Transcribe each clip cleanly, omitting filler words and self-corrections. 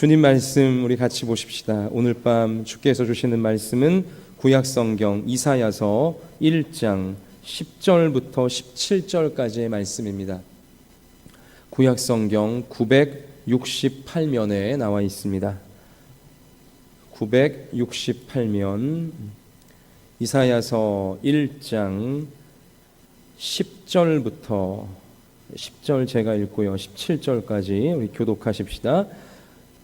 주님 말씀 우리 같이 보십시다. 오늘 밤 주께서 주시는 말씀은 구약성경 이사야서 1장 10절부터 17절까지의 말씀입니다. 구약성경 968면에 나와 있습니다. 968면 이사야서 1장 10절부터 10절 제가 읽고요. 17절까지 우리 교독하십시다.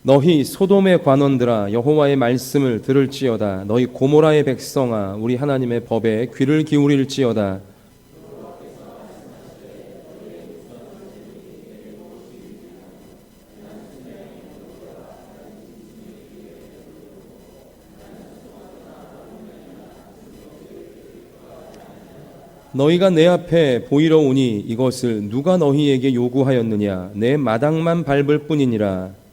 너희 소돔의 관원들아 여호와의 말씀을 들을지어다. 너희 고모라의 백성아 우리 하나님의 법에 귀를 기울일지어다. 너희가 내 앞에 보이러 오니 이것을 누가 너희에게 요구하였느냐? 내 마당만 밟을 뿐이니라.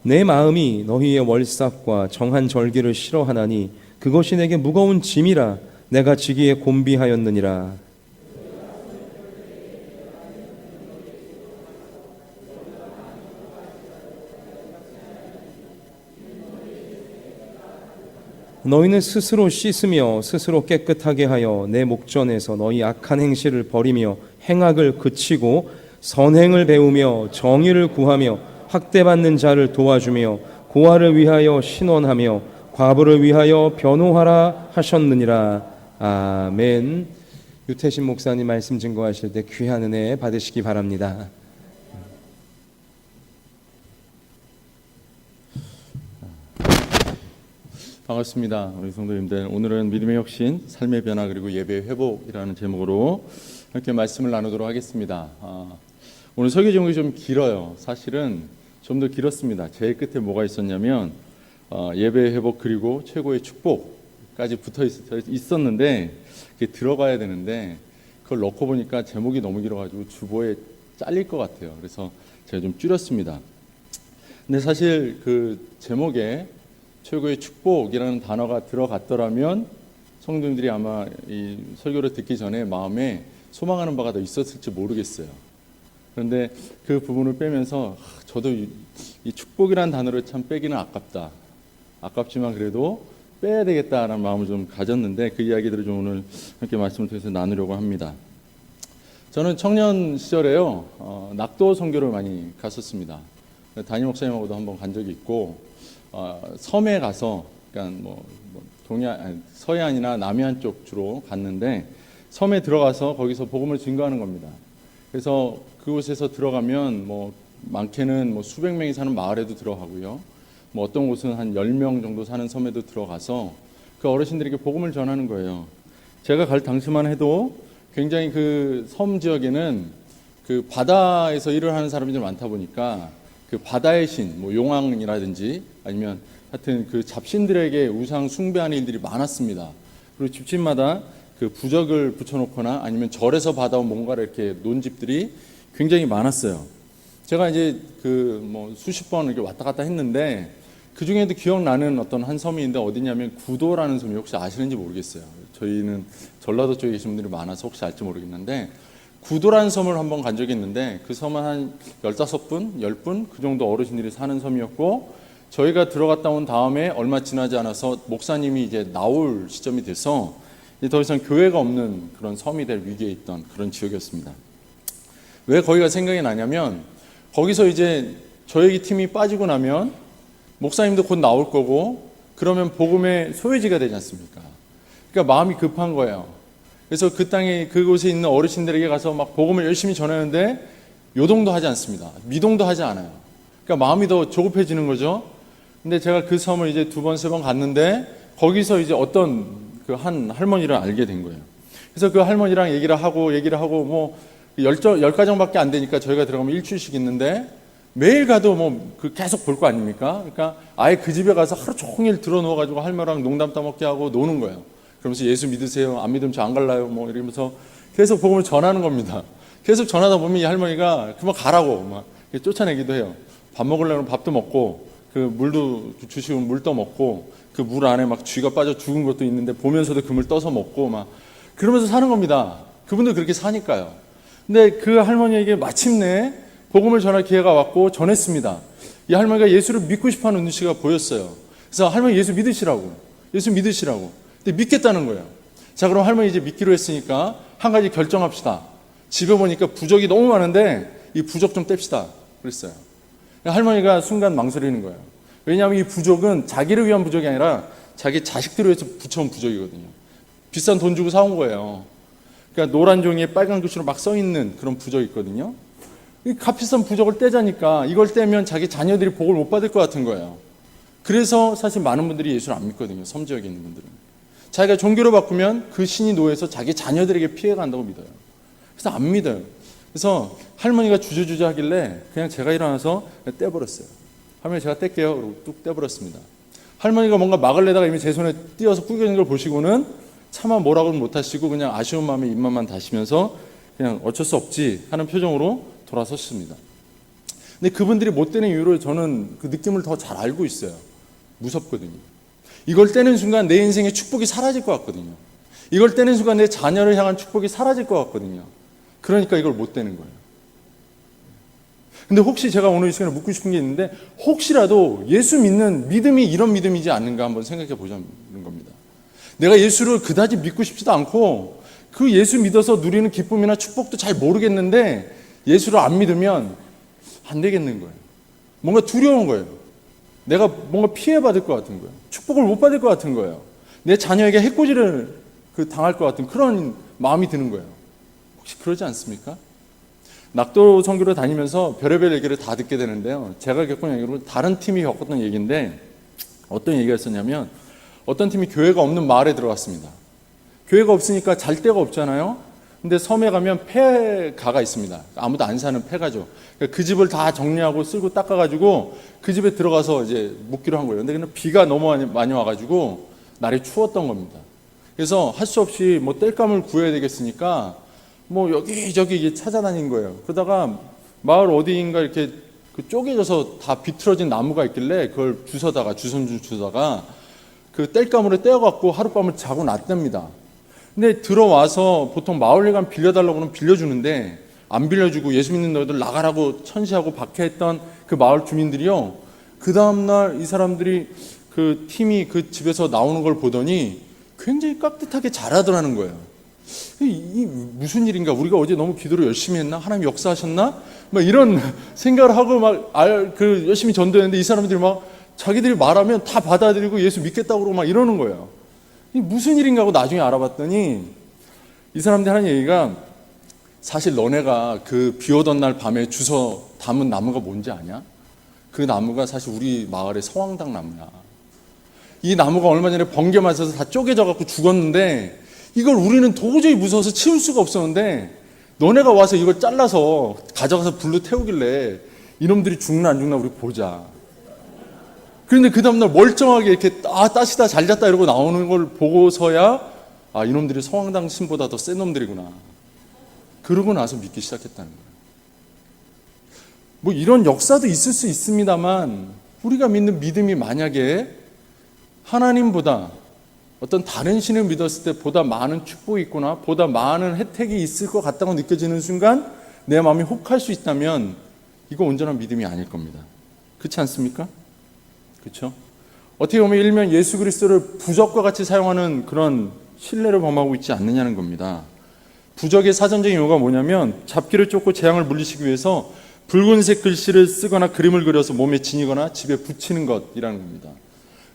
내 마음이 너희의 월삭과 정한 절기를 싫어하나니 그것이 내게 무거운 짐이라. 내가 지기에 곤비하였느니라. 너희는 스스로 씻으며 스스로 깨끗하게 하여 내 목전에서 너희 악한 행실을 버리며 행악을 그치고 선행을 배우며 정의를 구하며 학대받는 자를 도와주며 고아를 위하여 신원하며 과부를 위하여 변호하라 하셨느니라. 아멘. 유태신 목사님 말씀 증거하실 때 귀한 은혜 받으시기 바랍니다. 반갑습니다. 우리 성도님들, 오늘은 믿음의 혁신, 삶의 변화 그리고 예배의 회복이라는 제목으로 함께 말씀을 나누도록 하겠습니다. 오늘 설교 제목이 좀 길어요. 사실은 좀 더 길었습니다. 제일 끝에 뭐가 있었냐면 예배의 회복 그리고 최고의 축복까지 붙어 있었는데 그게 들어가야 되는데 그걸 넣고 보니까 제목이 너무 길어가지고 주보에 잘릴 것 같아요. 그래서 제가 좀 줄였습니다. 근데 사실 그 제목에 최고의 축복이라는 단어가 들어갔더라면 성도님들이 아마 이 설교를 듣기 전에 마음에 소망하는 바가 더 있었을지 모르겠어요. 그런데 그 부분을 빼면서 저도 이 축복이라는 단어를 참 빼기는 아깝지만 그래도 빼야 되겠다라는 마음을 좀 가졌는데 그 이야기들을 좀 오늘 함께 말씀을 통해서 나누려고 합니다. 저는 청년 시절에요 낙도 선교를 많이 갔었습니다. 담임 목사님하고도 한번 간 적이 있고 섬에 가서 그러니까 서해안이나 남해안 쪽 주로 갔는데 섬에 들어가서 거기서 복음을 증거하는 겁니다. 그래서 그곳에서 들어가면 많게는 수백 명이 사는 마을에도 들어가고요. 어떤 곳은 한 10명 정도 사는 섬에도 들어가서 그 어르신들에게 복음을 전하는 거예요. 제가 갈 당시만 해도 굉장히 그 섬 지역에는 그 바다에서 일을 하는 사람들이 많다 보니까 그 바다의 신, 용왕이라든지 아니면 하여튼 그 잡신들에게 우상 숭배하는 일들이 많았습니다. 그리고 집집마다 그 부적을 붙여놓거나 아니면 절에서 받아온 뭔가를 이렇게 놓은 집들이 굉장히 많았어요. 제가 이제 수십 번 이렇게 왔다 갔다 했는데 그 중에도 기억나는 어떤 한 섬이 있는데 어디냐면 구도라는 섬이 혹시 아시는지 모르겠어요. 저희는 전라도 쪽에 계신 분들이 많아서 혹시 알지 모르겠는데 구도라는 섬을 한번 간 적이 있는데 그 섬은 한 15분, 10분 그 정도 어르신들이 사는 섬이었고 저희가 들어갔다 온 다음에 얼마 지나지 않아서 목사님이 이제 나올 시점이 돼서 이제 더 이상 교회가 없는 그런 섬이 될 위기에 있던 그런 지역이었습니다. 왜 거기가 생각이 나냐면 거기서 이제 저희 팀이 빠지고 나면 목사님도 곧 나올 거고 그러면 복음의 소유지가 되지 않습니까? 그러니까 마음이 급한 거예요. 그래서 그 땅에 그곳에 있는 어르신들에게 가서 막 복음을 열심히 전하는데 요동도 하지 않습니다. 미동도 하지 않아요. 그러니까 마음이 더 조급해지는 거죠. 근데 제가 그 섬을 이제 2번, 3번 갔는데 거기서 이제 어떤 그 한 할머니를 알게 된 거예요. 그래서 그 할머니랑 얘기를 하고 10가정밖에 안 되니까 저희가 들어가면 일주일씩 있는데 매일 가도 계속 볼 거 아닙니까? 그러니까 아예 그 집에 가서 하루 종일 들어 누워가지고 할머니랑 농담 따먹게 하고 노는 거예요. 그러면서 예수 믿으세요? 안 믿으면 저 안 갈라요? 이러면서 계속 복음을 전하는 겁니다. 계속 전하다 보면 이 할머니가 그만 가라고 막 쫓아내기도 해요. 밥 먹으려면 밥도 먹고 그 물도 주시고 물 떠 먹고 그 물 안에 막 쥐가 빠져 죽은 것도 있는데 보면서도 그 물 떠서 먹고 막 그러면서 사는 겁니다. 그분들 그렇게 사니까요. 근데 그 할머니에게 마침내 복음을 전할 기회가 왔고 전했습니다. 이 할머니가 예수를 믿고 싶어하는 눈치가 보였어요. 그래서 할머니 예수 믿으시라고. 근데 믿겠다는 거예요. 자, 그럼 할머니 이제 믿기로 했으니까 한 가지 결정합시다. 집에 보니까 부적이 너무 많은데 이 부적 좀 뗍시다. 그랬어요. 할머니가 순간 망설이는 거예요. 왜냐하면 이 부적은 자기를 위한 부적이 아니라 자기 자식들을 위해서 붙여온 부적이거든요. 비싼 돈 주고 사온 거예요. 그러니까 노란 종이에 빨간 글씨로 막 써있는 그런 부적이 있거든요. 이 값비싼 부적을 떼자니까 이걸 떼면 자기 자녀들이 복을 못 받을 것 같은 거예요. 그래서 사실 많은 분들이 예수를 안 믿거든요. 섬지역에 있는 분들은. 자기가 종교를 바꾸면 그 신이 노예해서 자기 자녀들에게 피해가 간다고 믿어요. 그래서 안 믿어요. 그래서 할머니가 주저주저 하길래 그냥 제가 일어나서 떼버렸어요. 할머니 제가 뗄게요. 그러고 뚝 떼버렸습니다. 할머니가 뭔가 막을 내다가 이미 제 손에 띄어서 구겨진 걸 보시고는 차마 뭐라고는 못하시고 그냥 아쉬운 마음에 입만만 다시면서 그냥 어쩔 수 없지 하는 표정으로 돌아섰습니다. 근데 그분들이 못 떼는 이유를 저는 그 느낌을 더 잘 알고 있어요. 무섭거든요. 이걸 떼는 순간 내 인생의 축복이 사라질 것 같거든요. 이걸 떼는 순간 내 자녀를 향한 축복이 사라질 것 같거든요. 그러니까 이걸 못 떼는 거예요. 근데 혹시 제가 오늘 이 시간에 묻고 싶은 게 있는데 혹시라도 예수 믿는 믿음이 이런 믿음이지 않는가 한번 생각해 보자는 겁니다. 내가 예수를 그다지 믿고 싶지도 않고 그 예수 믿어서 누리는 기쁨이나 축복도 잘 모르겠는데 예수를 안 믿으면 안 되겠는 거예요. 뭔가 두려운 거예요. 내가 뭔가 피해받을 것 같은 거예요. 축복을 못 받을 것 같은 거예요. 내 자녀에게 해코지를 당할 것 같은 그런 마음이 드는 거예요. 혹시 그러지 않습니까? 낙도 선교를 다니면서 별의별 얘기를 다 듣게 되는데요. 제가 겪은 얘기로 다른 팀이 겪었던 얘기인데 어떤 얘기가 있었냐면 어떤 팀이 교회가 없는 마을에 들어갔습니다. 교회가 없으니까 잘 데가 없잖아요. 근데 섬에 가면 폐가가 있습니다. 아무도 안 사는 폐가죠. 그 집을 다 정리하고 쓸고 닦아가지고 그 집에 들어가서 이제 묵기로 한 거예요. 근데 그냥 비가 너무 많이 와가지고 날이 추웠던 겁니다. 그래서 할 수 없이 뭐 땔감을 구해야 되겠으니까 뭐 여기저기 찾아다닌 거예요. 그러다가 마을 어디인가 이렇게 그 쪼개져서 다 비틀어진 나무가 있길래 그걸 주워다가 그 땔감으로 떼어갖고 하룻밤을 자고 났답니다. 근데 들어와서 보통 마을일관 빌려달라고는 빌려주는데 안 빌려주고 예수 믿는 너희들 나가라고 천시하고 박해했던 그 마을 주민들이요. 그 다음날 이 사람들이 그 팀이 그 집에서 나오는 걸 보더니 굉장히 깍듯하게 잘하더라는 거예요. 이 무슨 일인가? 우리가 어제 너무 기도를 열심히 했나? 하나님 역사하셨나? 막 이런 생각을 하고 열심히 전도했는데 이 사람들이 막 자기들이 말하면 다 받아들이고 예수 믿겠다고 그러고 막 이러는 거예요. 이 무슨 일인가 하고 나중에 알아봤더니 이 사람들이 하는 얘기가 사실 너네가 그 비 오던 날 밤에 주워 담은 나무가 뭔지 아냐? 그 나무가 사실 우리 마을의 성황당 나무야. 이 나무가 얼마 전에 번개 맞아서 다 쪼개져 갖고 죽었는데 이걸 우리는 도저히 무서워서 치울 수가 없었는데 너네가 와서 이걸 잘라서 가져가서 불로 태우길래 이놈들이 죽나 안 죽나 우리 보자. 그런데 그 다음날 멀쩡하게 이렇게 따시다 잘 잤다 이러고 나오는 걸 보고서야 이놈들이 성황당 신보다 더 센 놈들이구나. 그러고 나서 믿기 시작했다는 거예요. 뭐 이런 역사도 있을 수 있습니다만 우리가 믿는 믿음이 만약에 하나님보다 어떤 다른 신을 믿었을 때 보다 많은 축복이 있거나 보다 많은 혜택이 있을 것 같다고 느껴지는 순간 내 마음이 혹할 수 있다면 이거 온전한 믿음이 아닐 겁니다. 그렇지 않습니까? 그렇죠? 어떻게 보면 일면 예수 그리스도를 부적과 같이 사용하는 그런 신뢰를 범하고 있지 않느냐는 겁니다. 부적의 사전적인 이유가 뭐냐면 잡기를 쫓고 재앙을 물리치기 위해서 붉은색 글씨를 쓰거나 그림을 그려서 몸에 지니거나 집에 붙이는 것이라는 겁니다.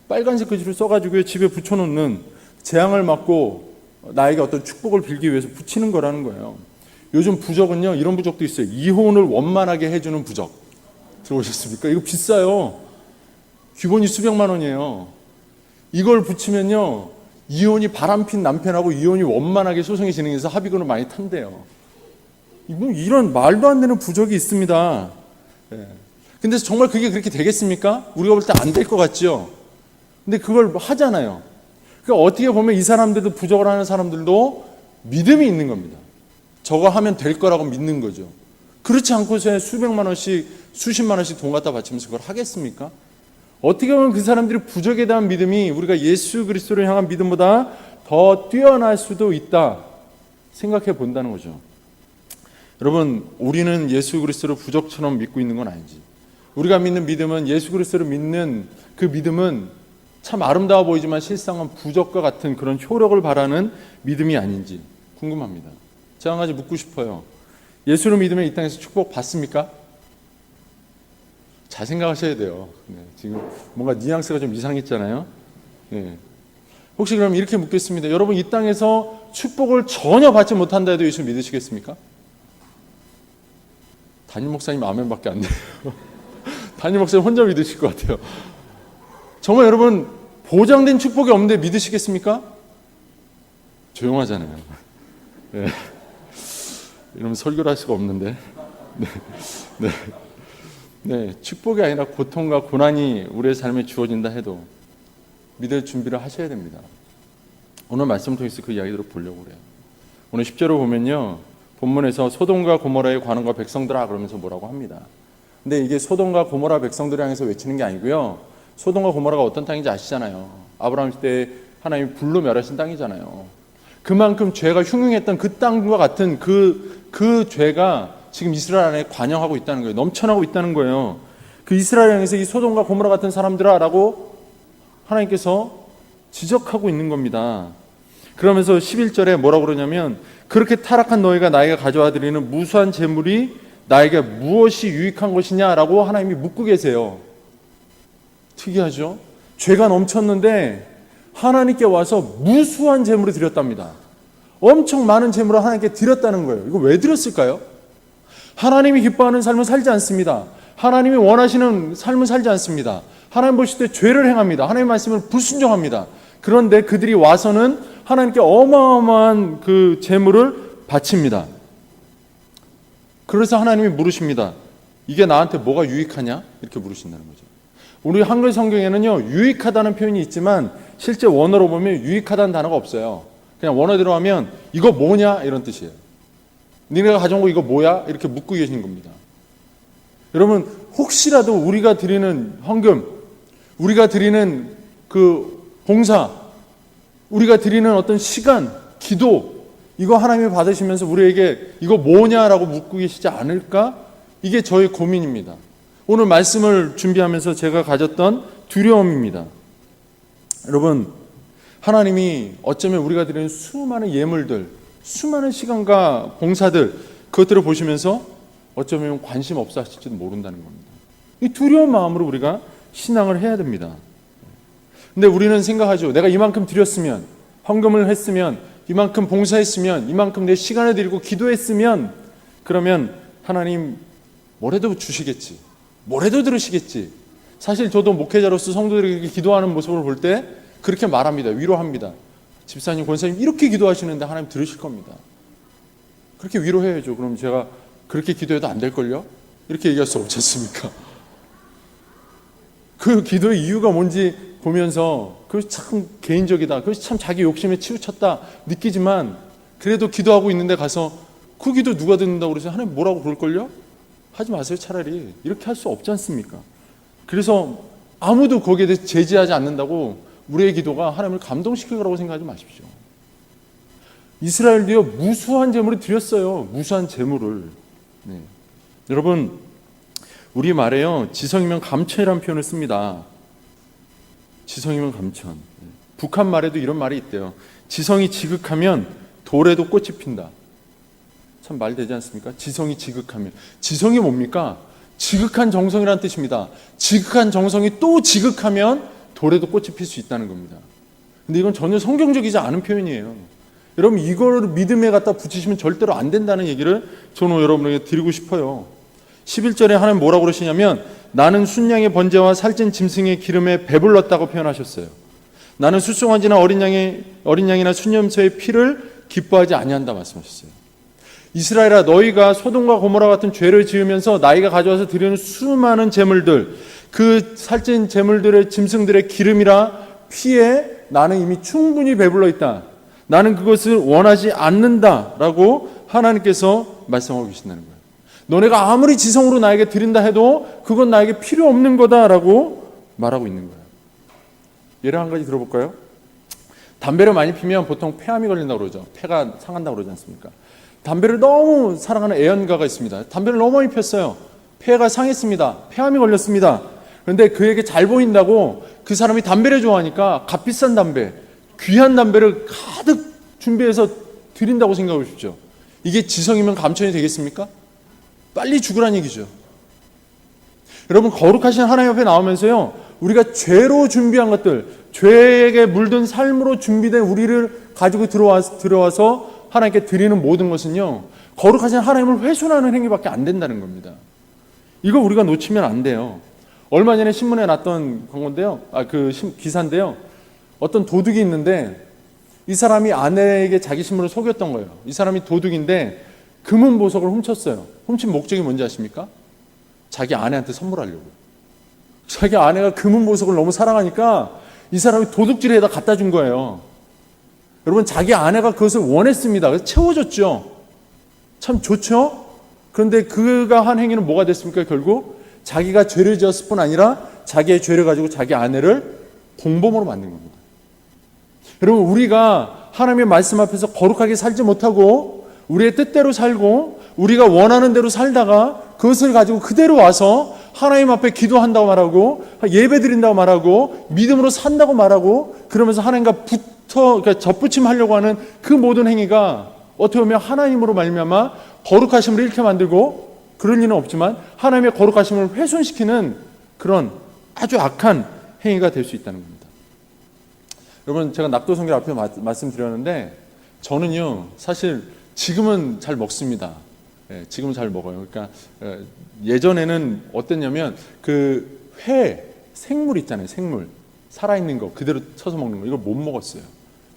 빨간색 글씨를 써가지고 집에 붙여놓는 재앙을 막고 나에게 어떤 축복을 빌기 위해서 붙이는 거라는 거예요. 요즘 부적은요 이런 부적도 있어요. 이혼을 원만하게 해주는 부적 들어보셨습니까? 이거 비싸요. 기본이 수백만 원이에요. 이걸 붙이면요 이혼이 바람핀 남편하고 이혼이 원만하게 소송이 진행해서 합의금을 많이 탄대요. 이런 말도 안 되는 부적이 있습니다. 근데 정말 그게 그렇게 되겠습니까? 우리가 볼 때 안 될 것 같죠? 근데 그걸 하잖아요. 그러니까 어떻게 보면 이 사람들도 부적을 하는 사람들도 믿음이 있는 겁니다. 저거 하면 될 거라고 믿는 거죠. 그렇지 않고서 수백만 원씩 수십만 원씩 돈 갖다 바치면서 그걸 하겠습니까? 어떻게 보면 그 사람들이 부족에 대한 믿음이 우리가 예수 그리스도를 향한 믿음보다 더 뛰어날 수도 있다 생각해 본다는 거죠. 여러분, 우리는 예수 그리스도를 부족처럼 믿고 있는 건 아니지. 우리가 믿는 믿음은, 예수 그리스도를 믿는 그 믿음은 참 아름다워 보이지만 실상은 부족과 같은 그런 효력을 바라는 믿음이 아닌지 궁금합니다. 제가 한 가지 묻고 싶어요. 예수를 믿으면 이 땅에서 축복 받습니까? 잘 생각하셔야 돼요. 지금 뭔가 뉘앙스가 좀 이상했잖아요. 혹시 그럼 이렇게 묻겠습니다. 여러분, 이 땅에서 축복을 전혀 받지 못한다 해도 예수 믿으시겠습니까? 담임 목사님 아멘밖에 안 돼요. 담임 목사님 혼자 믿으실 것 같아요. 정말 여러분, 보장된 축복이 없는데 믿으시겠습니까? 조용하잖아요. 이러면 설교를 할 수가 없는데. 축복이 아니라 고통과 고난이 우리의 삶에 주어진다 해도 믿을 준비를 하셔야 됩니다. 오늘 말씀을 통해서 그 이야기들을 보려고 그래요. 오늘 10절을 보면요, 본문에서 소돔과 고모라의 관원과 백성들아 그러면서 뭐라고 합니다. 근데 이게 소돔과 고모라 백성들을 향해서 외치는 게 아니고요, 소돔과 고모라가 어떤 땅인지 아시잖아요. 아브라함 시대에 하나님이 불로 멸하신 땅이잖아요. 그만큼 죄가 흉흉했던 그 땅과 같은 그 죄가 지금 이스라엘 안에 관영하고 있다는 거예요. 넘쳐나고 있다는 거예요. 그 이스라엘 향해서 이 소돔과 고모라 같은 사람들아 라고 하나님께서 지적하고 있는 겁니다. 그러면서 11절에 뭐라고 그러냐면, 그렇게 타락한 너희가 나에게 가져와 드리는 무수한 재물이 나에게 무엇이 유익한 것이냐라고 하나님이 묻고 계세요. 특이하죠? 죄가 넘쳤는데 하나님께 와서 무수한 재물을 드렸답니다. 엄청 많은 재물을 하나님께 드렸다는 거예요. 이거 왜 드렸을까요? 하나님이 기뻐하는 삶을 살지 않습니다. 하나님이 원하시는 삶을 살지 않습니다. 하나님 보실 때 죄를 행합니다. 하나님의 말씀을 불순종합니다. 그런데 그들이 와서는 하나님께 어마어마한 그 재물을 바칩니다. 그래서 하나님이 물으십니다. 이게 나한테 뭐가 유익하냐? 이렇게 물으신다는 거죠. 우리 한글 성경에는요, 유익하다는 표현이 있지만 실제 원어로 보면 유익하다는 단어가 없어요. 그냥 원어대로 하면 이거 뭐냐? 이런 뜻이에요. 니네가 가져온 거 이거 뭐야? 이렇게 묻고 계신 겁니다. 여러분, 혹시라도 우리가 드리는 헌금, 우리가 드리는 그 봉사, 우리가 드리는 어떤 시간, 기도, 이거 하나님이 받으시면서 우리에게 이거 뭐냐라고 묻고 계시지 않을까? 이게 저의 고민입니다. 오늘 말씀을 준비하면서 제가 가졌던 두려움입니다. 여러분, 하나님이 어쩌면 우리가 드리는 수많은 예물들, 수많은 시간과 봉사들, 그것들을 보시면서 어쩌면 관심 없어 하실지도 모른다는 겁니다. 이 두려운 마음으로 우리가 신앙을 해야 됩니다. 근데 우리는 생각하죠. 내가 이만큼 드렸으면, 헌금을 했으면, 이만큼 봉사했으면, 이만큼 내 시간을 드리고 기도했으면, 그러면 하나님 뭐래도 주시겠지, 뭐래도 들으시겠지. 사실 저도 목회자로서 성도들에게 기도하는 모습을 볼 때 그렇게 말합니다. 위로합니다. 집사님, 권사님 이렇게 기도하시는데 하나님 들으실 겁니다. 그렇게 위로해야죠. 그럼 제가 그렇게 기도해도 안 될걸요? 이렇게 얘기할 수 없지 않습니까? 그 기도의 이유가 뭔지 보면서 그것이 참 개인적이다, 그것이 참 자기 욕심에 치우쳤다 느끼지만, 그래도 기도하고 있는데 가서 그 기도 누가 듣는다고 그러세요? 하나님 뭐라고 그럴걸요? 하지 마세요. 차라리 이렇게 할 수 없지 않습니까? 그래서 아무도 거기에 대해서 제지하지 않는다고 우리의 기도가 하나님을 감동시킬 거라고 생각하지 마십시오. 이스라엘도요, 무수한 재물을 드렸어요. 무수한 재물을. 여러분, 우리 말에요, 지성이면 감천이라는 표현을 씁니다. 지성이면 감천. 북한 말에도 이런 말이 있대요. 지성이 지극하면 돌에도 꽃이 핀다. 참 말 되지 않습니까? 지성이 지극하면. 지성이 뭡니까? 지극한 정성이라는 뜻입니다. 지극한 정성이 또 지극하면 돌에도 꽃이 필 수 있다는 겁니다. 근데 이건 전혀 성경적이지 않은 표현이에요. 여러분, 이걸 믿음에 갖다 붙이시면 절대로 안 된다는 얘기를 저는 여러분에게 드리고 싶어요. 11절에 하나님 뭐라고 그러시냐면, 나는 순양의 번제와 살찐 짐승의 기름에 배불렀다고 표현하셨어요. 나는 숫송아지나 어린 양이나 순염소의 피를 기뻐하지 아니한다 말씀하셨어요. 이스라엘아, 너희가 소돔과 고모라 같은 죄를 지으면서 나희가 가져와서 드리는 수많은 제물들, 그 살찐 제물들의 짐승들의 기름이라 피에 나는 이미 충분히 배불러 있다. 나는 그것을 원하지 않는다라고 하나님께서 말씀하고 계신다는 거예요. 너네가 아무리 지성으로 나에게 드린다 해도 그건 나에게 필요 없는 거다라고 말하고 있는 거예요. 예를 한 가지 들어볼까요? 담배를 많이 피면 보통 폐암이 걸린다고 그러죠. 폐가 상한다고 그러지 않습니까? 담배를 너무 사랑하는 애연가가 있습니다. 담배를 너무 많이 폈어요. 폐가 상했습니다. 폐암이 걸렸습니다. 그런데 그에게 잘 보인다고 그 사람이 담배를 좋아하니까 값비싼 담배, 귀한 담배를 가득 준비해서 드린다고 생각해 보십시오. 이게 지성이면 감천이 되겠습니까? 빨리 죽으란 얘기죠. 여러분, 거룩하신 하나님 앞에 나오면서요, 우리가 죄로 준비한 것들, 죄에게 물든 삶으로 준비된 우리를 가지고 들어와서 하나님께 드리는 모든 것은요, 거룩하신 하나님을 훼손하는 행위밖에 안 된다는 겁니다. 이거 우리가 놓치면 안 돼요. 얼마 전에 신문에 났던 광고인데요, 기사인데요, 어떤 도둑이 있는데 이 사람이 아내에게 자기 신분을 속였던 거예요. 이 사람이 도둑인데 금은 보석을 훔쳤어요. 훔친 목적이 뭔지 아십니까? 자기 아내한테 선물하려고. 자기 아내가 금은 보석을 너무 사랑하니까 이 사람이 도둑질에다 갖다 준 거예요. 여러분, 자기 아내가 그것을 원했습니다. 그래서 채워줬죠. 참 좋죠? 그런데 그가 한 행위는 뭐가 됐습니까? 결국 자기가 죄를 지었을 뿐 아니라 자기의 죄를 가지고 자기 아내를 공범으로 만든 겁니다. 여러분, 우리가 하나님의 말씀 앞에서 거룩하게 살지 못하고 우리의 뜻대로 살고 우리가 원하는 대로 살다가 그것을 가지고 그대로 와서 하나님 앞에 기도한다고 말하고 예배 드린다고 말하고 믿음으로 산다고 말하고 그러면서 하나님과 그러니까 접붙임하려고 하는 그 모든 행위가 어떻게 보면 하나님으로 말미암아 거룩하심을 잃게 만들고, 그럴 리는 없지만 하나님의 거룩하심을 훼손시키는 그런 아주 악한 행위가 될 수 있다는 겁니다. 여러분, 제가 낙도성결 앞에 말씀드렸는데 저는요, 사실 지금은 잘 먹습니다. 지금은 잘 먹어요. 그러니까 예전에는 어땠냐면 그 생물 있잖아요. 생물 살아있는 거 그대로 쳐서 먹는 거, 이걸 못 먹었어요.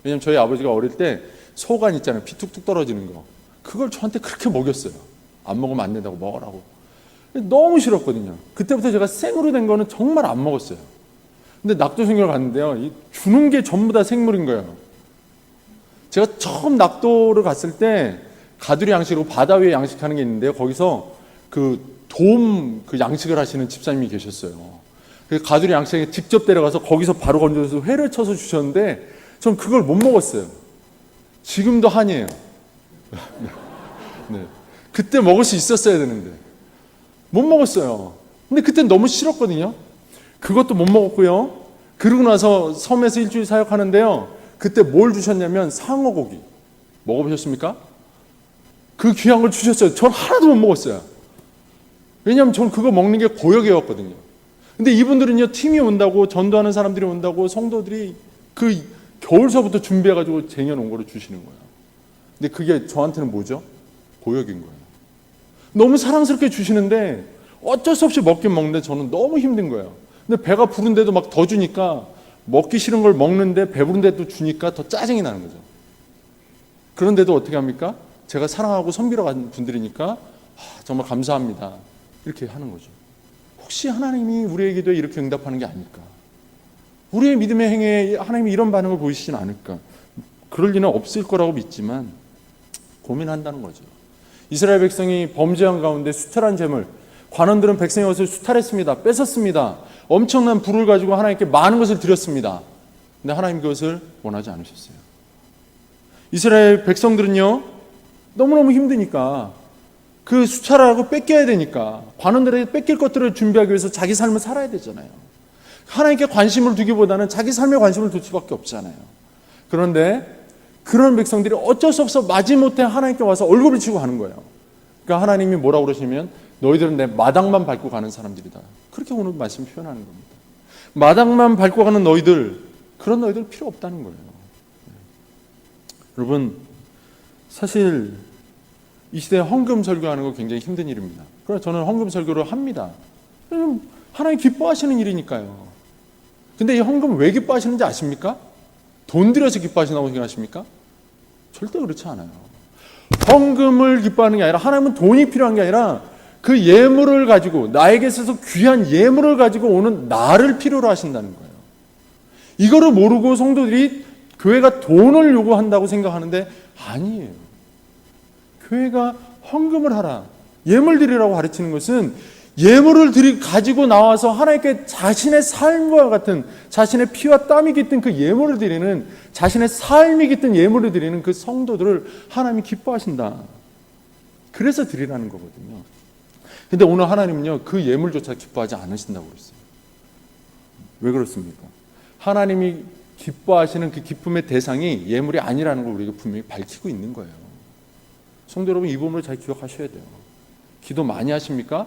왜냐면 저희 아버지가 어릴 때 소간 있잖아요. 피 툭툭 떨어지는 거, 그걸 저한테 그렇게 먹였어요. 안 먹으면 안 된다고 먹으라고. 너무 싫었거든요. 그때부터 제가 생으로 된 거는 정말 안 먹었어요. 근데 낙도생결 갔는데요, 주는 게 전부 다 생물인 거예요. 제가 처음 낙도를 갔을 때 가두리 양식으로 바다 위에 양식하는 게 있는데요, 거기서 그 양식을 하시는 집사님이 계셨어요. 그 가두리 양식에 직접 데려가서 거기서 바로 건져서 회를 쳐서 주셨는데 전 그걸 못 먹었어요. 지금도 한이에요. 네. 그때 먹을 수 있었어야 되는데 못 먹었어요. 근데 그때 너무 싫었거든요. 그것도 못 먹었고요. 그러고 나서 섬에서 일주일 사역하는데요, 그때 뭘 주셨냐면 상어고기. 먹어보셨습니까? 그 귀한 걸 주셨어요. 전 하나도 못 먹었어요. 왜냐하면 전 그거 먹는 게 고역이었거든요. 근데 이분들은요, 팀이 온다고, 전도하는 사람들이 온다고, 성도들이 그 겨울서부터 준비해가지고 쟁여놓은 거를 주시는 거예요. 근데 그게 저한테는 뭐죠? 고역인 거예요. 너무 사랑스럽게 주시는데 어쩔 수 없이 먹긴 먹는데 저는 너무 힘든 거예요. 근데 배가 부른데도 막 더 주니까, 먹기 싫은 걸 먹는데 배부른데도 주니까 더 짜증이 나는 거죠. 그런데도 어떻게 합니까? 제가 사랑하고 섬기러간 분들이니까 정말 감사합니다, 이렇게 하는 거죠. 혹시 하나님이 우리의 기도에 이렇게 응답하는 게 아닐까? 우리의 믿음의 행위에 하나님이 이런 반응을 보이시진 않을까? 그럴 리는 없을 거라고 믿지만 고민한다는 거죠. 이스라엘 백성이 범죄한 가운데 수탈한 재물, 관원들은 백성의 것을 수탈했습니다. 뺏었습니다. 엄청난 부를 가지고 하나님께 많은 것을 드렸습니다. 근데 하나님 그것을 원하지 않으셨어요. 이스라엘 백성들은요, 너무너무 힘드니까 그 수탈하고 뺏겨야 되니까 관원들에게 뺏길 것들을 준비하기 위해서 자기 삶을 살아야 되잖아요. 하나님께 관심을 두기보다는 자기 삶에 관심을 둘 수밖에 없잖아요. 그런데 그런 백성들이 어쩔 수 없어 마지못해 하나님께 와서 얼굴을 치고 가는 거예요. 그러니까 하나님이 뭐라고 그러시면, 너희들은 내 마당만 밟고 가는 사람들이다. 그렇게 오늘 말씀 표현하는 겁니다. 마당만 밟고 가는 너희들, 그런 너희들 필요 없다는 거예요. 여러분, 사실 이 시대에 헌금 설교하는 거 굉장히 힘든 일입니다. 그래서 저는 헌금 설교를 합니다. 하나님 기뻐하시는 일이니까요. 근데 이 헌금 왜 기뻐하시는지 아십니까? 돈 들여서 기뻐하신다고 생각하십니까? 절대 그렇지 않아요. 헌금을 기뻐하는 게 아니라, 하나님은 돈이 필요한 게 아니라 그 예물을 가지고, 나에게 있어서 귀한 예물을 가지고 오는 나를 필요로 하신다는 거예요. 이거를 모르고 성도들이 교회가 돈을 요구한다고 생각하는데 아니에요. 교회가 헌금을 하라, 예물 드리라고 가르치는 것은 예물을 가지고 나와서 하나님께 자신의 삶과 같은, 자신의 피와 땀이 깃든 그 예물을 드리는, 자신의 삶이 깃든 예물을 드리는 그 성도들을 하나님이 기뻐하신다. 그래서 드리라는 거거든요. 근데 오늘 하나님은요, 그 예물조차 기뻐하지 않으신다고 그랬어요. 왜 그렇습니까? 하나님이 기뻐하시는 그 기쁨의 대상이 예물이 아니라는 걸 우리가 분명히 밝히고 있는 거예요. 성도 여러분, 이 부분을 잘 기억하셔야 돼요. 기도 많이 하십니까?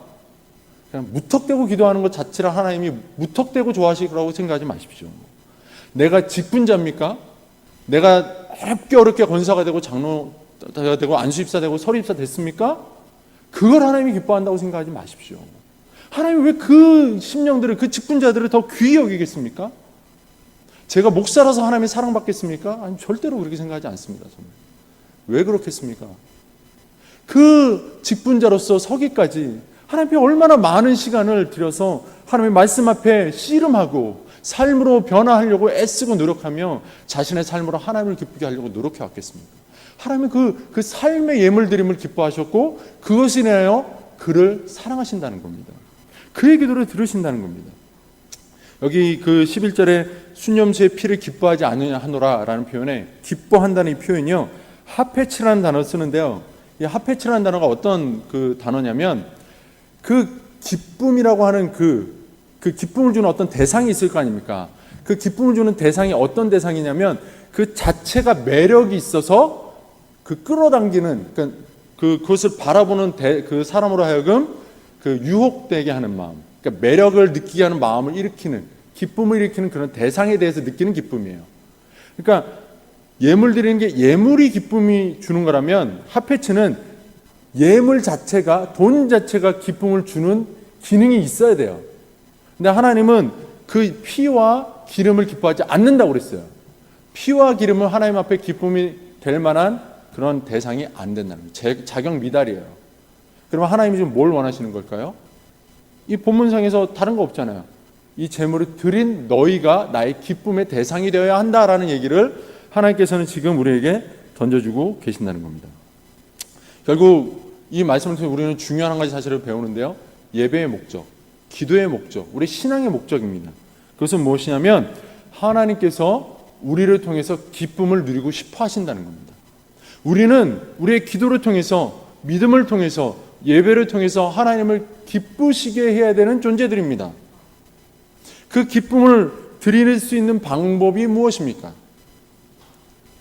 그냥 무턱대고 기도하는 것 자체를 하나님이 무턱대고 좋아하시라고 생각하지 마십시오. 내가 직분자입니까? 내가 어렵게 권사가 되고 장로가 되고 안수입사 되고 서리입사 됐습니까? 그걸 하나님이 기뻐한다고 생각하지 마십시오. 하나님이 왜 그 심령들을, 그 직분자들을 더 귀히 여기겠습니까? 제가 목사라서 하나님의 사랑받겠습니까? 아니, 절대로 그렇게 생각하지 않습니다. 저는. 왜 그렇겠습니까? 그 직분자로서 서기까지 하나님 앞에 얼마나 많은 시간을 들여서 하나님의 말씀 앞에 씨름하고 삶으로 변화하려고 애쓰고 노력하며 자신의 삶으로 하나님을 기쁘게 하려고 노력해 왔겠습니까? 하나님은 그 삶의 예물 드림을 기뻐하셨고 그것이 인하여 그를 사랑하신다는 겁니다. 그의 기도를 들으신다는 겁니다. 여기 그 11절에 순념수의 피를 기뻐하지 않으노라 라는 표현에 기뻐한다는 이 표현이요, 하페츠라는 단어를 쓰는데요. 이 하페츠라는 단어가 어떤 그 단어냐면 그 기쁨이라고 하는 그 기쁨을 주는 어떤 대상이 있을 거 아닙니까? 그 기쁨을 주는 대상이 어떤 대상이냐면 그 자체가 매력이 있어서 그 끌어당기는, 그것을 바라보는 그 사람으로 하여금 그 유혹되게 하는 마음, 그러니까 매력을 느끼게 하는 마음을 일으키는, 기쁨을 일으키는 그런 대상에 대해서 느끼는 기쁨이에요. 그러니까 예물 드리는 게 예물이 기쁨이 주는 거라면 하페츠는 예물 자체가, 돈 자체가 기쁨을 주는 기능이 있어야 돼요. 근데 하나님은 그 피와 기름을 기뻐하지 않는다고 그랬어요. 피와 기름은 하나님 앞에 기쁨이 될 만한 그런 대상이 안 된다는 거예요. 자격 미달이에요. 그러면 하나님이 지금 뭘 원하시는 걸까요? 이 본문상에서 다른 거 없잖아요. 이 제물을 드린 너희가 나의 기쁨의 대상이 되어야 한다라는 얘기를 하나님께서는 지금 우리에게 던져주고 계신다는 겁니다. 결국 이 말씀을 통해 우리는 중요한 한 가지 사실을 배우는데요, 예배의 목적, 기도의 목적, 우리 신앙의 목적입니다. 그것은 무엇이냐면 하나님께서 우리를 통해서 기쁨을 누리고 싶어 하신다는 겁니다. 우리는 우리의 기도를 통해서, 믿음을 통해서, 예배를 통해서 하나님을 기쁘시게 해야 되는 존재들입니다. 그 기쁨을 드릴 수 있는 방법이 무엇입니까?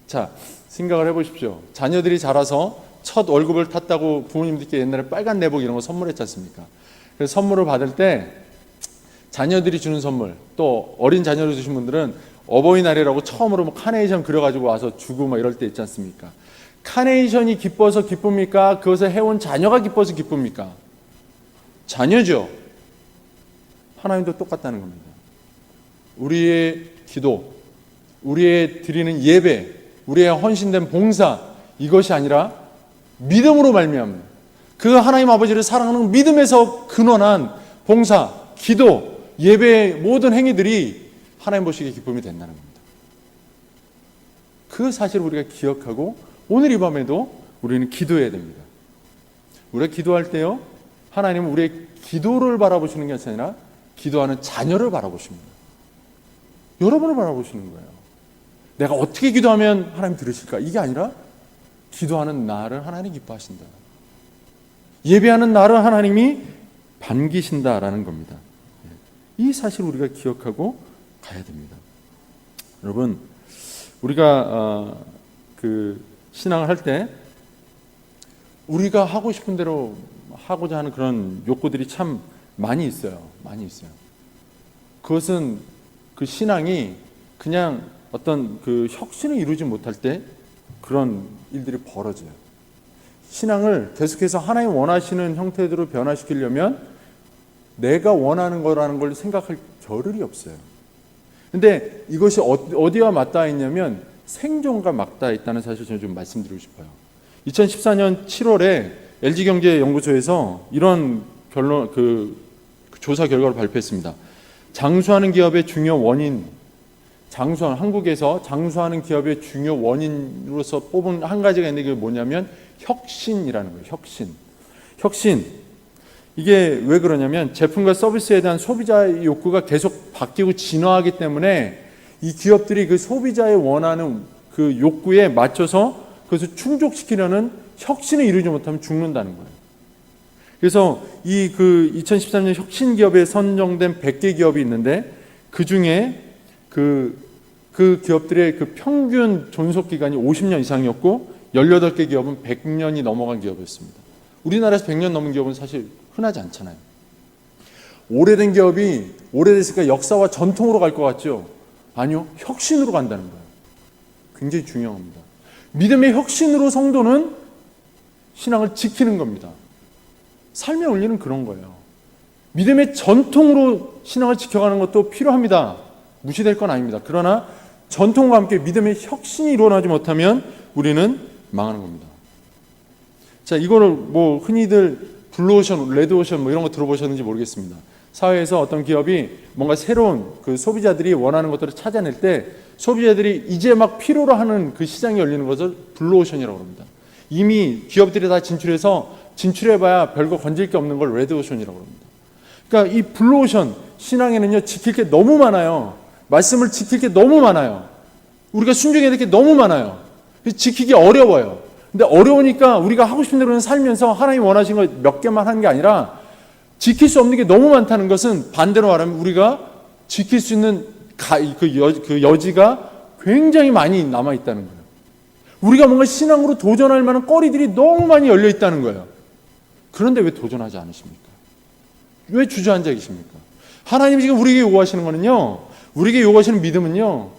자, 생각을 해보십시오. 자녀들이 자라서 첫 월급을 탔다고 부모님들께 옛날에 빨간 내복 이런 거 선물했지 않습니까? 그래서 선물을 받을 때 자녀들이 주는 선물, 또 어린 자녀를 주신 분들은 어버이날이라고 처음으로 뭐 카네이션 그려가지고 와서 주고 막 이럴 때 있지 않습니까? 카네이션이 기뻐서 기쁩니까? 그것을 해온 자녀가 기뻐서 기쁩니까? 자녀죠. 하나님도 똑같다는 겁니다. 우리의 기도, 우리의 드리는 예배, 우리의 헌신된 봉사, 이것이 아니라 믿음으로 말미암는, 그 하나님 아버지를 사랑하는 믿음에서 근원한 봉사, 기도, 예배의 모든 행위들이 하나님 보시기에 기쁨이 된다는 겁니다. 그 사실을 우리가 기억하고 오늘 이 밤에도 우리는 기도해야 됩니다. 우리가 기도할 때요, 하나님은 우리의 기도를 바라보시는 게 아니라 기도하는 자녀를 바라보십니다. 여러분을 바라보시는 거예요. 내가 어떻게 기도하면 하나님 들으실까? 이게 아니라 기도하는 나를 하나님이 기뻐하신다. 예배하는 나를 하나님이 반기신다라는 겁니다. 이 사실을 우리가 기억하고 가야 됩니다. 여러분, 우리가 신앙을 할 때 우리가 하고 싶은 대로 하고자 하는 그런 욕구들이 참 많이 있어요. 많이 있어요. 그것은 그 신앙이 그냥 어떤 그 혁신을 이루지 못할 때 그런 일들이 벌어져요. 신앙을 계속해서 하나님 원하시는 형태대로 변화시키려면 내가 원하는 거라는 걸 생각할 겨를이 없어요. 근데 이것이 어디와 맞닿아 있냐면 생존과 맞닿아 있다는 사실을 저는 좀 말씀드리고 싶어요. 2014년 7월에 LG경제연구소에서 이런 조사 결과를 발표했습니다. 장수하는 기업의 중요 원인, 한국에서 장수하는 기업의 중요 원인으로서 뽑은 한 가지가 있는데 그게 뭐냐면 혁신이라는 거예요. 혁신. 이게 왜 그러냐면 제품과 서비스에 대한 소비자의 욕구가 계속 바뀌고 진화하기 때문에 이 기업들이 그 소비자의 원하는 그 욕구에 맞춰서 그것을 충족시키려는 혁신을 이루지 못하면 죽는다는 거예요. 그래서 이 그 2013년 혁신 기업에 선정된 100개 기업이 있는데 그 중에 그 기업들의 그 평균 존속 기간이 50년 이상이었고 18개 기업은 100년이 넘어간 기업이었습니다. 우리나라에서 100년 넘은 기업은 사실 흔하지 않잖아요. 오래된 기업이 오래됐으니까 역사와 전통으로 갈 것 같죠? 아니요. 혁신으로 간다는 거예요. 굉장히 중요합니다. 믿음의 혁신으로 성도는 신앙을 지키는 겁니다. 삶의 원리는 그런 거예요. 믿음의 전통으로 신앙을 지켜가는 것도 필요합니다. 무시될 건 아닙니다. 그러나 전통과 함께 믿음의 혁신이 일어나지 못하면 우리는 망하는 겁니다. 자, 이거를 뭐 흔히들 블루오션, 레드오션 뭐 이런 거 들어보셨는지 모르겠습니다. 사회에서 어떤 기업이 뭔가 새로운 그 소비자들이 원하는 것들을 찾아낼 때 소비자들이 이제 막 필요로 하는 그 시장이 열리는 것을 블루오션이라고 합니다. 이미 기업들이 다 진출해봐야 별거 건질 게 없는 걸 레드오션이라고 합니다. 그러니까 이 블루오션 신앙에는요 지킬 게 너무 많아요. 말씀을 지킬 게 너무 많아요. 우리가 순종해야 될 게 너무 많아요. 지키기 어려워요. 근데 어려우니까 우리가 하고 싶은 대로 살면서 하나님 원하신 거 몇 개만 하는 게 아니라 지킬 수 없는 게 너무 많다는 것은 반대로 말하면 우리가 지킬 수 있는 그 여지가 굉장히 많이 남아 있다는 거예요. 우리가 뭔가 신앙으로 도전할 만한 거리들이 너무 많이 열려 있다는 거예요. 그런데 왜 도전하지 않으십니까? 왜 주저앉아 계십니까? 하나님이 지금 우리에게 요구하시는 거는요, 우리에게 요구하시는 믿음은요,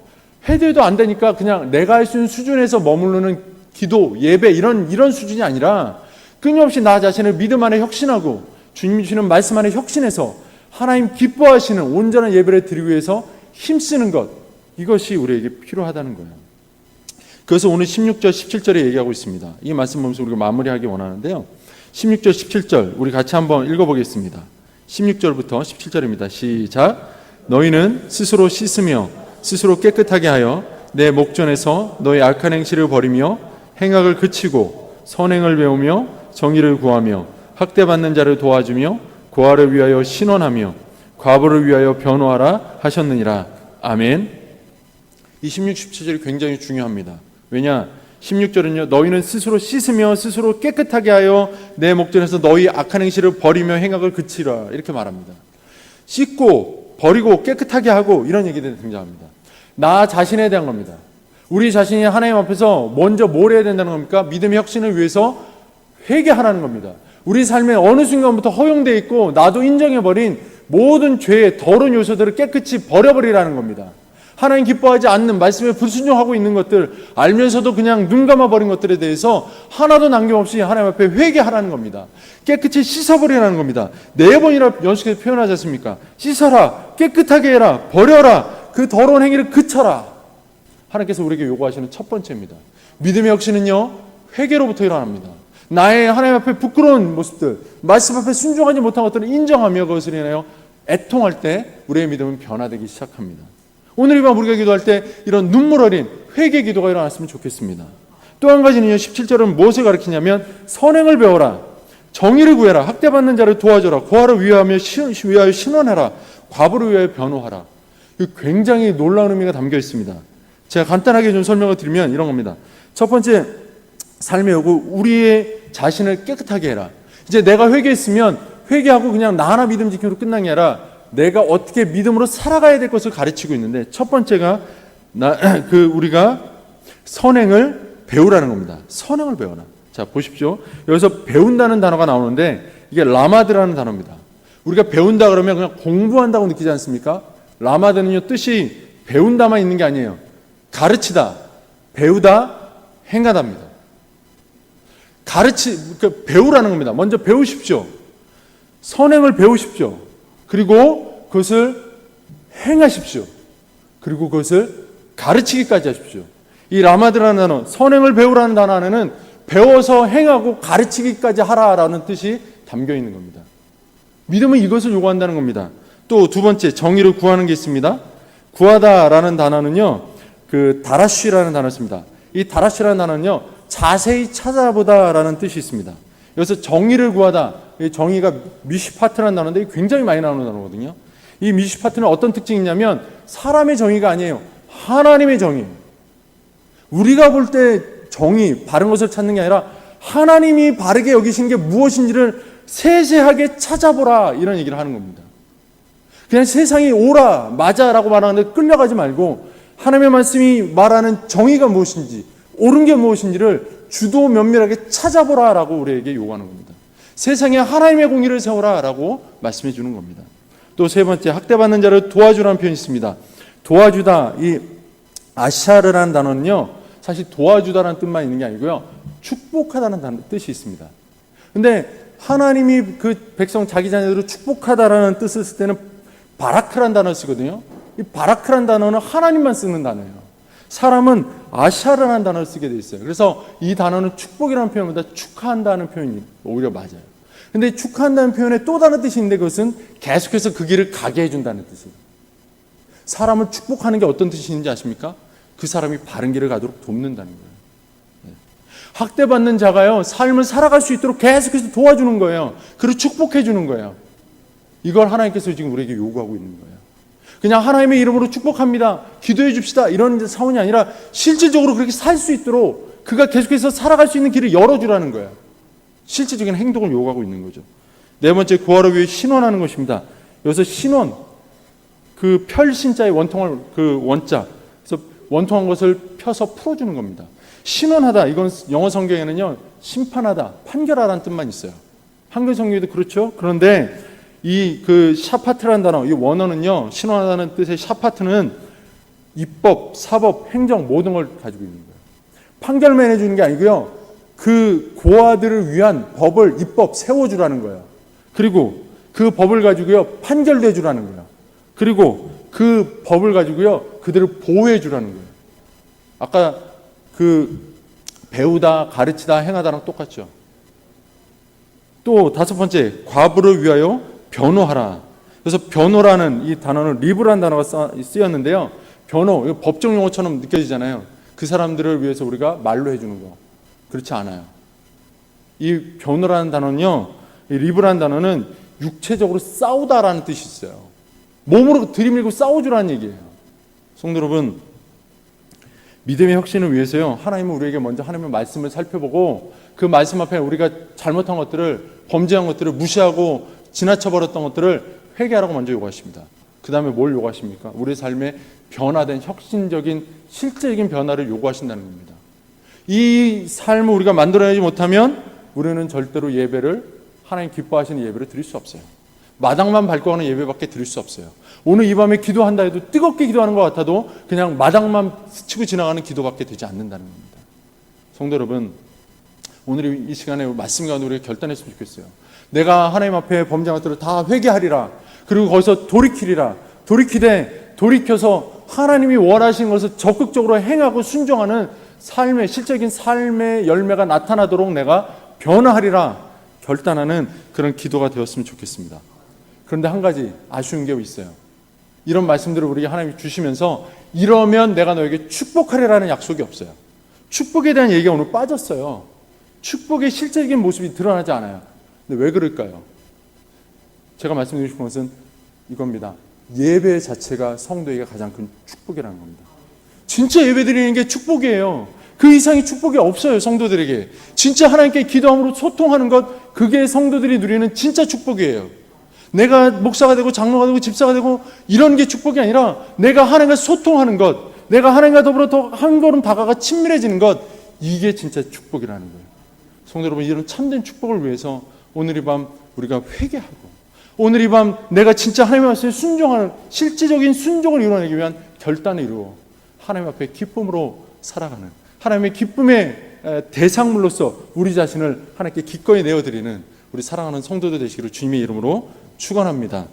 해도 해도 안 되니까 그냥 내가 할 수 있는 수준에서 머무르는 기도, 예배 이런 수준이 아니라 끊임없이 나 자신을 믿음 안에 혁신하고 주님이 주시는 말씀 안에 혁신해서 하나님 기뻐하시는 온전한 예배를 드리기 위해서 힘쓰는 것, 이것이 우리에게 필요하다는 거예요. 그래서 오늘 16절, 17절에 얘기하고 있습니다. 이 말씀 보면서 우리가 마무리하기 원하는데요. 16절, 17절 우리 같이 한번 읽어보겠습니다. 16절부터 17절입니다. 시작. 너희는 스스로 씻으며 스스로 깨끗하게 하여 내 목전에서 너희 악한 행실을 버리며 행악을 그치고 선행을 배우며 정의를 구하며 학대받는 자를 도와주며 고아를 위하여 신원하며 과부를 위하여 변호하라 하셨느니라. 아멘. 이 16, 17절이 굉장히 중요합니다. 왜냐? 16절은요. 너희는 스스로 씻으며 스스로 깨끗하게 하여 내 목전에서 너희 악한 행실을 버리며 행악을 그치라. 이렇게 말합니다. 씻고 버리고 깨끗하게 하고 이런 얘기들이 등장합니다. 나 자신에 대한 겁니다. 우리 자신이 하나님 앞에서 먼저 뭘 해야 된다는 겁니까? 믿음의 혁신을 위해서 회개하라는 겁니다. 우리 삶에 어느 순간부터 허용되어 있고 나도 인정해버린 모든 죄의 더러운 요소들을 깨끗이 버려버리라는 겁니다. 하나님 기뻐하지 않는 말씀에 불순종하고 있는 것들, 알면서도 그냥 눈 감아버린 것들에 대해서 하나도 남김없이 하나님 앞에 회개하라는 겁니다. 깨끗이 씻어버리라는 겁니다. 4번이나 연속해서 표현하지 않습니까? 씻어라, 깨끗하게 해라, 버려라, 그 더러운 행위를 그쳐라. 하나님께서 우리에게 요구하시는 첫 번째입니다. 믿음의 혁신은요, 회개로부터 일어납니다. 나의 하나님 앞에 부끄러운 모습들, 말씀 앞에 순종하지 못한 것들을 인정하며 그것을 인하여 애통할 때 우리의 믿음은 변화되기 시작합니다. 오늘 이 밤 우리가 기도할 때 이런 눈물 어린 회개 기도가 일어났으면 좋겠습니다. 또 한 가지는요, 17절은 무엇을 가르치냐면 선행을 배워라, 정의를 구해라, 학대받는 자를 도와줘라, 고아를 위하여 신원해라, 과부를 위하여 변호하라. 굉장히 놀라운 의미가 담겨 있습니다. 제가 간단하게 좀 설명을 드리면 이런 겁니다. 첫 번째, 삶의 요구, 우리의 자신을 깨끗하게 해라. 이제 내가 회개했으면 회개하고 그냥 나 하나 믿음 지킴으로 끝난 게 아니라 내가 어떻게 믿음으로 살아가야 될 것을 가르치고 있는데, 첫 번째가 우리가 선행을 배우라는 겁니다. 선행을 배워라. 자, 보십시오. 여기서 배운다는 단어가 나오는데 이게 라마드라는 단어입니다. 우리가 배운다 그러면 그냥 공부한다고 느끼지 않습니까? 라마드는요, 뜻이 배운다만 있는 게 아니에요. 가르치다, 배우다, 행하다입니다. 그러니까 배우라는 겁니다. 먼저 배우십시오. 선행을 배우십시오. 그리고 그것을 행하십시오. 그리고 그것을 가르치기까지 하십시오. 이 라마드라는 단어, 선행을 배우라는 단어 안에는 배워서 행하고 가르치기까지 하라라는 뜻이 담겨 있는 겁니다. 믿음은 이것을 요구한다는 겁니다. 또 두 번째, 정의를 구하는 게 있습니다. 구하다라는 단어는요, 다라쉬라는 단어였습니다. 이 다라쉬라는 단어는요, 자세히 찾아보다라는 뜻이 있습니다. 여기서 정의를 구하다. 이 정의가 미시파트라는 단어인데 굉장히 많이 나오는 단어거든요. 이 미시파트는 어떤 특징이 있냐면 사람의 정의가 아니에요. 하나님의 정의. 우리가 볼 때 정의, 바른 것을 찾는 게 아니라 하나님이 바르게 여기신 게 무엇인지를 세세하게 찾아보라, 이런 얘기를 하는 겁니다. 그냥 세상이 옳아, 맞아라고 말하는데 끌려가지 말고 하나님의 말씀이 말하는 정의가 무엇인지, 옳은 게 무엇인지를 주도 면밀하게 찾아보라라고 우리에게 요구하는 겁니다. 세상에 하나님의 공의를 세워라라고 말씀해 주는 겁니다. 또 세 번째, 학대받는 자를 도와주라는 표현이 있습니다. 도와주다, 이 아샤르라는 단어는요, 사실 도와주다라는 뜻만 있는 게 아니고요, 축복하다는 뜻이 있습니다. 근데 하나님이 그 백성 자기 자녀들을 축복하다라는 뜻을 쓸 때는 바라크라는 단어를 쓰거든요. 이 바라크라는 단어는 하나님만 쓰는 단어예요. 사람은 아샤르라는 단어를 쓰게 돼 있어요. 그래서 이 단어는 축복이라는 표현보다 축하한다는 표현이 오히려 맞아요. 근데 축하한다는 표현에 또 다른 뜻이 있는데 그것은 계속해서 그 길을 가게 해준다는 뜻이에요. 사람을 축복하는 게 어떤 뜻이 있는지 아십니까? 그 사람이 바른 길을 가도록 돕는다는 거예요. 학대받는 자가요, 삶을 살아갈 수 있도록 계속해서 도와주는 거예요. 그리고 축복해 주는 거예요. 이걸 하나님께서 지금 우리에게 요구하고 있는 거예요. 그냥 하나님의 이름으로 축복합니다, 기도해 줍시다, 이런 사원이 아니라 실질적으로 그렇게 살 수 있도록 그가 계속해서 살아갈 수 있는 길을 열어주라는 거예요. 실질적인 행동을 요구하고 있는 거죠. 네 번째, 구하러 위해 신원하는 것입니다. 여기서 신원, 그 펼신자의 원통을, 그 원자, 그래서 원통한 것을 펴서 풀어주는 겁니다. 신원하다, 이건 영어 성경에는요, 심판하다, 판결하라는 뜻만 있어요. 한글 성경에도 그렇죠. 그런데 이 그 샤파트라는 단어, 이 원어는요, 신원하다는 뜻의 샤파트는 입법, 사법, 행정 모든 걸 가지고 있는 거예요. 판결만 해주는 게 아니고요, 그 고아들을 위한 법을, 입법 세워주라는 거예요. 그리고 그 법을 가지고요, 판결도 해주라는 거예요. 그리고 그 법을 가지고요, 그들을 보호해 주라는 거예요. 아까 그 배우다, 가르치다, 행하다랑 똑같죠. 또 다섯 번째, 과부를 위하여 변호하라. 그래서 변호라는 이 단어는 리브라는 단어가 쓰였는데요. 변호, 이거 법정 용어처럼 느껴지잖아요. 그 사람들을 위해서 우리가 말로 해주는 거. 그렇지 않아요. 이 변호라는 단어는요, 이 리브라는 단어는 육체적으로 싸우다라는 뜻이 있어요. 몸으로 들이밀고 싸워주라는 얘기예요. 성도 여러분, 믿음의 혁신을 위해서요, 하나님은 우리에게 먼저 하나님의 말씀을 살펴보고 그 말씀 앞에 우리가 잘못한 것들을, 범죄한 것들을 무시하고 지나쳐버렸던 것들을 회개하라고 먼저 요구하십니다. 그 다음에 뭘 요구하십니까? 우리 삶에 변화된 혁신적인 실질적인 변화를 요구하신다는 겁니다. 이 삶을 우리가 만들어내지 못하면 우리는 절대로 예배를, 하나님 기뻐하시는 예배를 드릴 수 없어요. 마당만 밟고 가는 예배밖에 드릴 수 없어요. 오늘 이 밤에 기도한다 해도 뜨겁게 기도하는 것 같아도 그냥 마당만 스치고 지나가는 기도밖에 되지 않는다는 겁니다. 성도 여러분, 오늘 이 시간에 말씀 가운데 우리가 결단했으면 좋겠어요. 내가 하나님 앞에 범죄한 것들을 다 회개하리라. 그리고 거기서 돌이키리라. 돌이켜서 하나님이 원하시는 것을 적극적으로 행하고 순종하는 삶의, 실적인 삶의 열매가 나타나도록 내가 변화하리라 결단하는 그런 기도가 되었으면 좋겠습니다. 그런데 한 가지 아쉬운 게 있어요. 이런 말씀들을 우리에게 하나님이 주시면서 이러면 내가 너에게 축복하리라는 약속이 없어요. 축복에 대한 얘기가 오늘 빠졌어요. 축복의 실질적인 모습이 드러나지 않아요. 근데 왜 그럴까요? 제가 말씀드리고 싶은 것은 이겁니다. 예배 자체가 성도에게 가장 큰 축복이라는 겁니다. 진짜 예배 드리는 게 축복이에요. 그 이상의 축복이 없어요, 성도들에게. 진짜 하나님께 기도함으로 소통하는 것, 그게 성도들이 누리는 진짜 축복이에요. 내가 목사가 되고 장로가 되고 집사가 되고 이런 게 축복이 아니라 내가 하나님과 소통하는 것, 내가 하나님과 더불어 더 한 걸음 다가가 친밀해지는 것, 이게 진짜 축복이라는 거예요. 성도 여러분, 이런 참된 축복을 위해서 오늘 이 밤 우리가 회개하고, 오늘 이 밤 내가 진짜 하나님 말씀에 순종하는 실질적인 순종을 이루어내기 위한 결단을 이루어 하나님 앞에 기쁨으로 살아가는, 하나님의 기쁨의 대상물로서 우리 자신을 하나님께 기꺼이 내어드리는 우리 사랑하는 성도들 되시기를 주님의 이름으로 축원합니다.